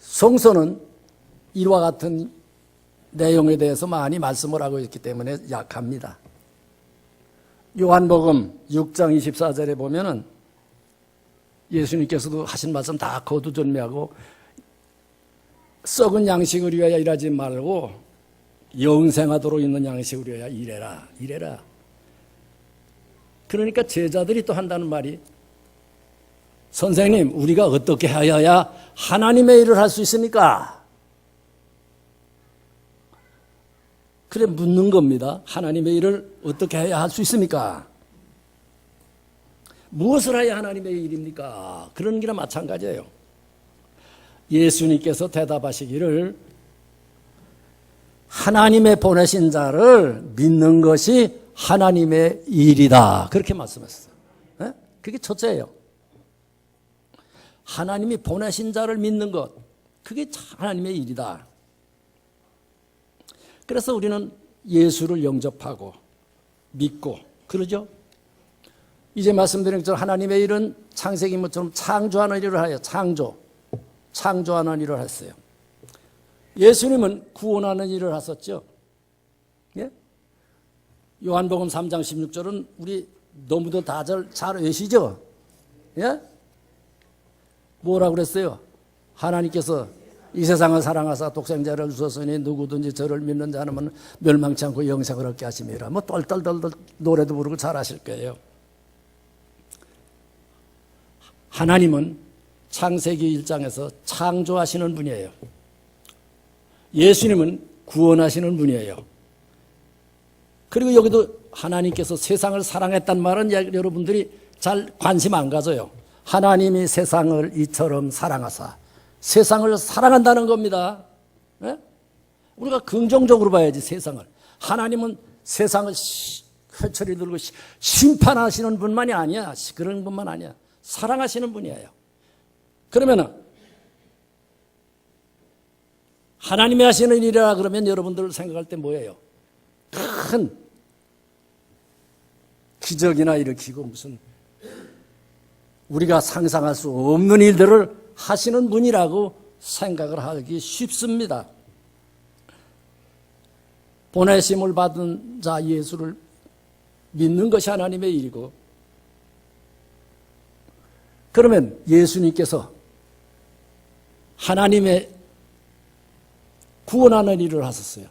성서는 이와 같은 내용에 대해서 많이 말씀을 하고 있기 때문에 약합니다. 요한복음 6장 24절에 보면은 예수님께서도 하신 말씀 다 거두절미하고 썩은 양식을 위하여 일하지 말고 영생하도록 있는 양식을 위하여 일해라. 그러니까 제자들이 또 한다는 말이, 선생님, 우리가 어떻게 하여야 하나님의 일을 할 수 있습니까? 그래 묻는 겁니다. 하나님의 일을 어떻게 해야 할 수 있습니까? 무엇을 해야 하나님의 일입니까? 그런 게나 마찬가지예요. 예수님께서 대답하시기를 하나님의 보내신 자를 믿는 것이 하나님의 일이다. 그렇게 말씀하셨어요. 네? 그게 첫째예요. 하나님이 보내신 자를 믿는 것, 그게 하나님의 일이다. 그래서 우리는 예수를 영접하고 믿고 그러죠. 이제 말씀드린 것처럼 하나님의 일은 창세기처럼 창조하는 일을 하여 창조하는 일을 했어요. 예수님은 구원하는 일을 하셨죠. 예? 요한복음 3장 16절은 우리 너무도 다 잘 외시죠. 예? 뭐라고 그랬어요? 하나님께서 이 세상을 사랑하사 독생자를 주셨으니 누구든지 저를 믿는 자는 멸망치 않고 영생을 얻게 하심이라. 뭐 똘똘똘똘 노래도 부르고 잘하실 거예요. 하나님은 창세기 1장에서 창조하시는 분이에요. 예수님은 구원하시는 분이에요. 그리고 여기도 하나님께서 세상을 사랑했단 말은 여러분들이 잘 관심 안 가져요. 하나님이 세상을 이처럼 사랑하사, 세상을 사랑한다는 겁니다. 네? 우리가 긍정적으로 봐야지 세상을. 하나님은 세상을 회초리 들고 심판하시는 분만이 아니야. 그런 분만 아니야. 사랑하시는 분이에요. 그러면은 하나님이 하시는 일이라 그러면 여러분들 생각할 때 뭐예요? 큰 기적이나 일으키고 무슨 우리가 상상할 수 없는 일들을 하시는 분이라고 생각을 하기 쉽습니다. 보내심을 받은 자 예수를 믿는 것이 하나님의 일이고, 그러면 예수님께서 하나님의 구원하는 일을 하셨어요.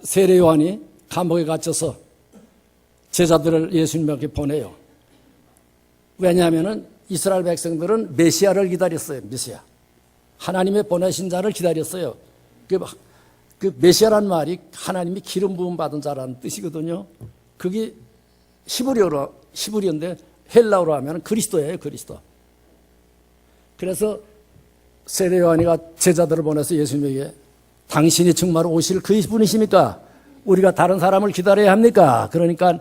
세례 요한이 감옥에 갇혀서 제자들을 예수님에게 보내요. 왜냐하면 이스라엘 백성들은 메시아를 기다렸어요. 메시아. 하나님의 보내신 자를 기다렸어요. 그 메시아란 말이 하나님이 기름 부음 받은 자라는 뜻이거든요. 그게 히브리어인데 헬라어로 하면 그리스도예요. 그리스도. 그래서 세례 요한이가 제자들을 보내서 예수님에게 당신이 정말 오실 그 분이십니까? 우리가 다른 사람을 기다려야 합니까? 그러니까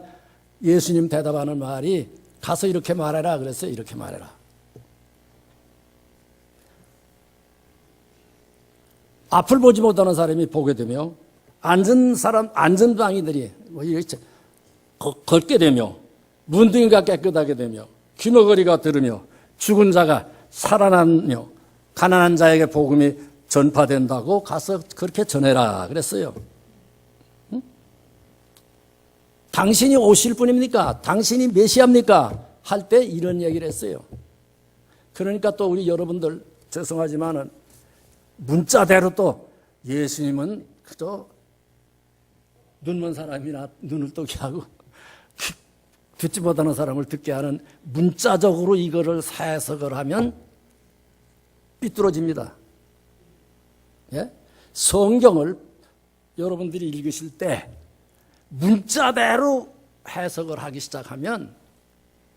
예수님 대답하는 말이 가서 이렇게 말해라 그랬어요. 이렇게 말해라. 앞을 보지 못하는 사람이 보게 되며 앉은 방이들이 걷게 되며 문둥이가 깨끗하게 되며 귀머거리가 들으며 죽은 자가 살아나며 가난한 자에게 복음이 전파된다고 가서 그렇게 전해라 그랬어요. 응? 당신이 오실 분입니까? 당신이 메시아입니까? 할 때 이런 얘기를 했어요. 그러니까 또 우리 여러분들 죄송하지만은 문자대로 또 예수님은 그저 눈먼 사람이나 눈을 뜨게 하고 듣지 못하는 사람을 듣게 하는 문자적으로 이거를 해석을 하면 삐뚤어집니다. 예? 성경을 여러분들이 읽으실 때 문자대로 해석을 하기 시작하면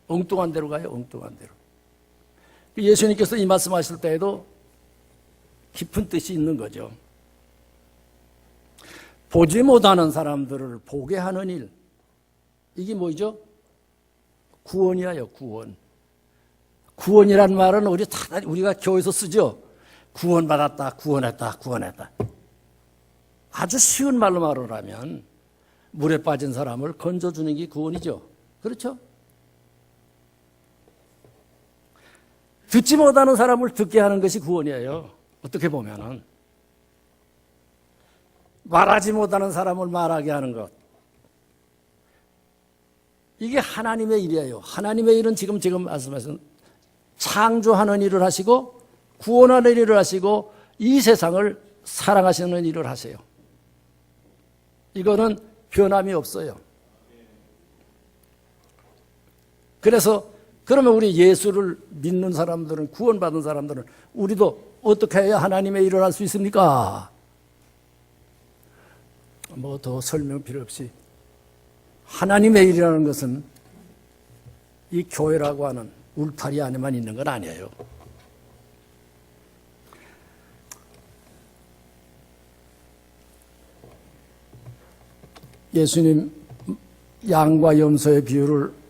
엉뚱한 대로 가요. 엉뚱한 대로. 예수님께서 이 말씀하실 때에도 깊은 뜻이 있는 거죠. 보지 못하는 사람들을 보게 하는 일, 이게 뭐죠? 구원이에요. 구원. 구원이란 말은 우리가 교회에서 쓰죠. 구원받았다, 구원했다, 구원했다. 아주 쉬운 말로 말하면 물에 빠진 사람을 건져주는 게 구원이죠. 그렇죠? 듣지 못하는 사람을 듣게 하는 것이 구원이에요. 어떻게 보면은. 말하지 못하는 사람을 말하게 하는 것. 이게 하나님의 일이에요. 하나님의 일은 지금 말씀하신 창조하는 일을 하시고 구원하는 일을 하시고 이 세상을 사랑하시는 일을 하세요. 이거는 변함이 없어요. 그래서 그러면 우리 예수를 믿는 사람들은, 구원받은 사람들은 우리도 어떻게 해야 하나님의 일을 할 수 있습니까? 뭐 더 설명 필요 없이 하나님의 일이라는 것은 이 교회라고 하는 울타리 안에만 있는 건 아니에요. 예수님 양과 염소의 비유를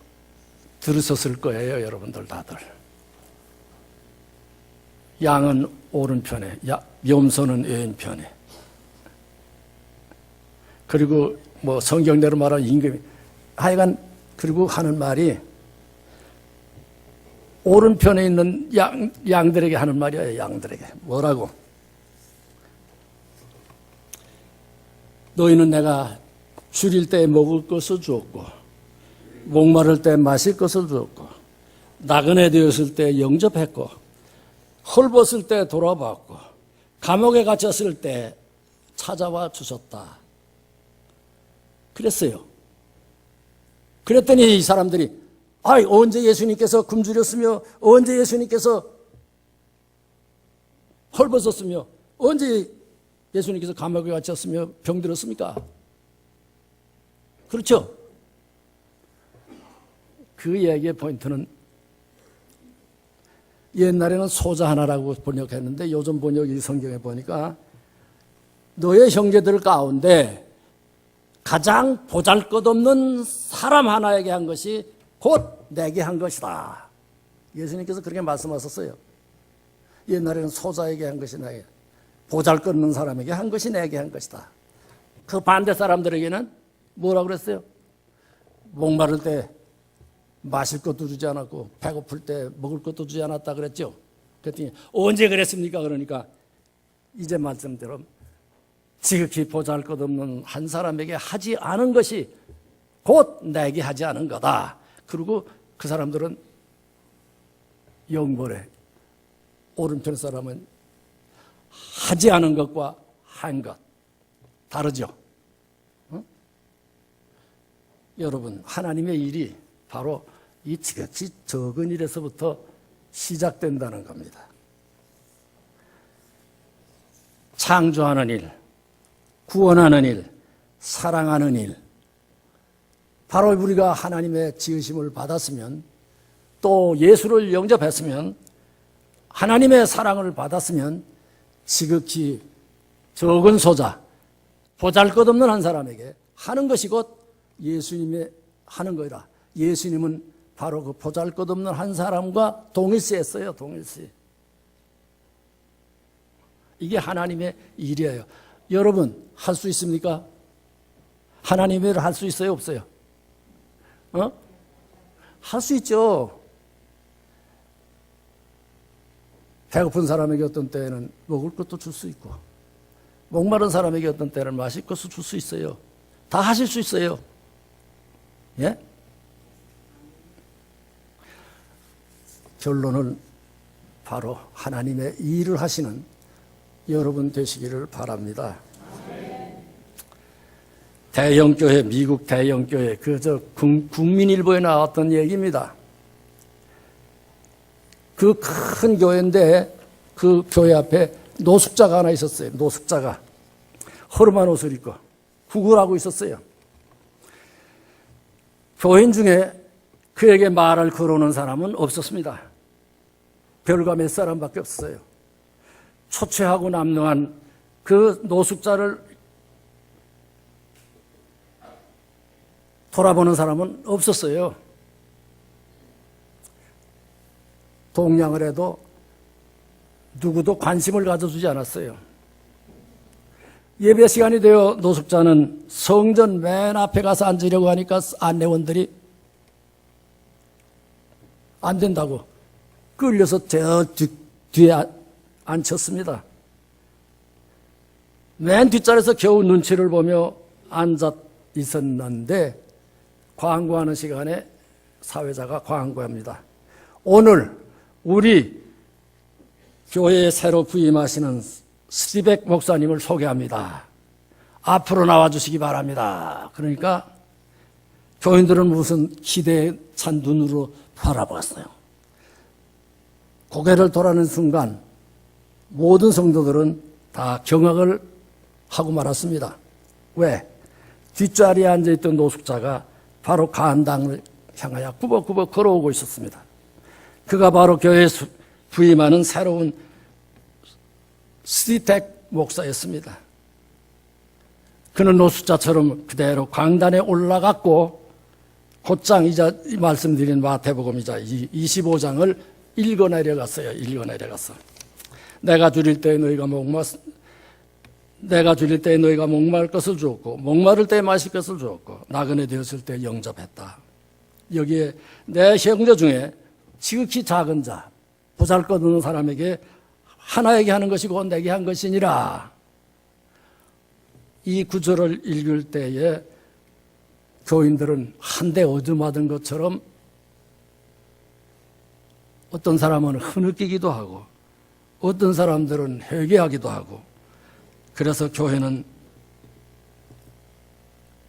들으셨을 거예요, 여러분들 다들. 양은 오른편에, 염소는 왼편에. 그리고 뭐 성경대로 말하면 임금이, 하여간 그리고 하는 말이 오른편에 있는 양들에게 하는 말이에요. 양들에게 뭐라고? 너희는 내가 줄일 때 먹을 것을 주었고 목마를 때 마실 것을 주었고 나그네 되었을 때 영접했고 헐벗을 때 돌아봤고 감옥에 갇혔을 때 찾아와 주셨다. 그랬어요. 그랬더니 이 사람들이 언제 예수님께서 굶주렸으며 언제 예수님께서 헐벗었으며 언제 예수님께서 감옥에 갇혔으며 병들었습니까? 그렇죠? 그 이야기의 포인트는 옛날에는 소자 하나라고 번역했는데 요즘 번역이 성경에 보니까 너의 형제들 가운데 가장 보잘것없는 사람 하나에게 한 것이 곧 내게 한 것이다. 예수님께서 그렇게 말씀하셨어요. 옛날에는 소자에게 한 것이 내게, 보잘것없는 사람에게 한 것이 내게 한 것이다. 그 반대 사람들에게는 뭐라고 그랬어요? 목마를 때 마실 것도 주지 않았고 배고플 때 먹을 것도 주지 않았다 그랬죠. 그랬더니 언제 그랬습니까? 그러니까 이제 말씀대로 지극히 보잘것없는 한 사람에게 하지 않은 것이 곧 내게 하지 않은 거다. 그리고 그 사람들은 영벌에, 오른편 사람은 하지 않은 것과 한 것 다르죠. 여러분, 하나님의 일이 바로 이 지극히 적은 일에서부터 시작된다는 겁니다. 창조하는 일, 구원하는 일, 사랑하는 일. 바로 우리가 하나님의 지으심을 받았으면, 또 예수를 영접했으면, 하나님의 사랑을 받았으면 지극히 적은 소자, 보잘것없는 한 사람에게 하는 것이 곧 예수님의 하는 거라. 예수님은 바로 그 보잘것없는 한 사람과 동일시했어요. 동일시. 이게 하나님의 일이에요. 여러분, 할 수 있습니까? 하나님의 일을 할 수 있어요? 없어요? 할 수 있죠. 배고픈 사람에게 어떤 때에는 먹을 것도 줄 수 있고, 목마른 사람에게 어떤 때는 마실 것을 줄 수 있어요. 다 하실 수 있어요. 예? 결론은 바로 하나님의 일을 하시는 여러분 되시기를 바랍니다. 대형교회, 미국 대형교회, 국민일보에 나왔던 얘기입니다. 그 큰 교회인데 그 교회 앞에 노숙자가 하나 있었어요. 노숙자가 허름한 옷을 입고 구걸하고 있었어요. 교인 중에 그에게 말을 걸어오는 사람은 없었습니다. 별과 몇 사람밖에 없었어요. 초췌하고 남루한 그 노숙자를 돌아보는 사람은 없었어요. 동냥을 해도 누구도 관심을 가져주지 않았어요. 예배 시간이 되어 노숙자는 성전 맨 앞에 가서 앉으려고 하니까 안내원들이 안 된다고 끌려서 저 뒤에 앉혔습니다. 맨 뒷자리에서 겨우 눈치를 보며 앉아 있었는데 광고하는 시간에 사회자가 광고합니다. 오늘 우리 교회에 새로 부임하시는 스티백 목사님을 소개합니다. 앞으로 나와주시기 바랍니다. 그러니까 교인들은 무슨 기대에 찬 눈으로 바라봤어요. 고개를 돌아는 순간 모든 성도들은 다 경악을 하고 말았습니다. 왜? 뒷자리에 앉아있던 노숙자가 바로 간당을 향하여 꾸벅꾸벅 걸어오고 있었습니다. 그가 바로 교회에 부임하는 새로운 스티텍 목사였습니다. 그는 노숙자처럼 그대로 강단에 올라갔고 곧장 이제 말씀드린 마태복음 이제 25장을 읽어 내려갔어요. 내가 줄일 때에 너희가 목마를 것을 주었고 목마를 때에 마실 것을 주었고 나그네 되었을 때 영접했다. 여기에 내 형제 중에 지극히 작은 자 보잘것없는 사람에게 하나에게 하는 것이 곧 내게 한 것이니라. 이 구절을 읽을 때에 교인들은 한데 얻어맞은 것처럼 어떤 사람은 흐느끼기도 하고 어떤 사람들은 회개하기도 하고 그래서 교회는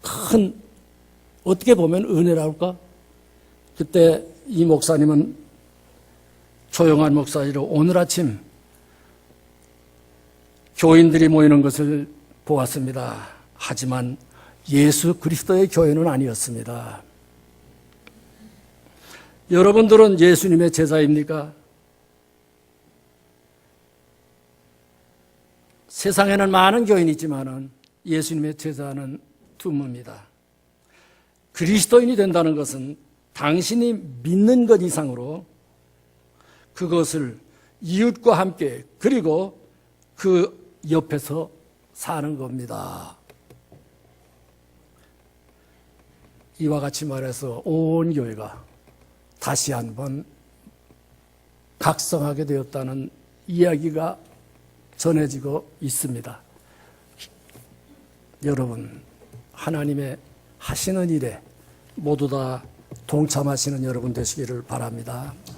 큰 어떻게 보면 은혜랄까? 그때 이 목사님은 조용한 목사이로 오늘 아침 교인들이 모이는 것을 보았습니다. 하지만 예수 그리스도의 교회는 아니었습니다. 여러분들은 예수님의 제자입니까? 세상에는 많은 교인이 있지만 예수님의 제자는 드뭅니다. 그리스도인이 된다는 것은 당신이 믿는 것 이상으로 그것을 이웃과 함께 그리고 그 옆에서 사는 겁니다. 이와 같이 말해서 온 교회가 다시 한번 각성하게 되었다는 이야기가 전해지고 있습니다. 여러분, 하나님의 하시는 일에 모두 다 동참하시는 여러분 되시기를 바랍니다.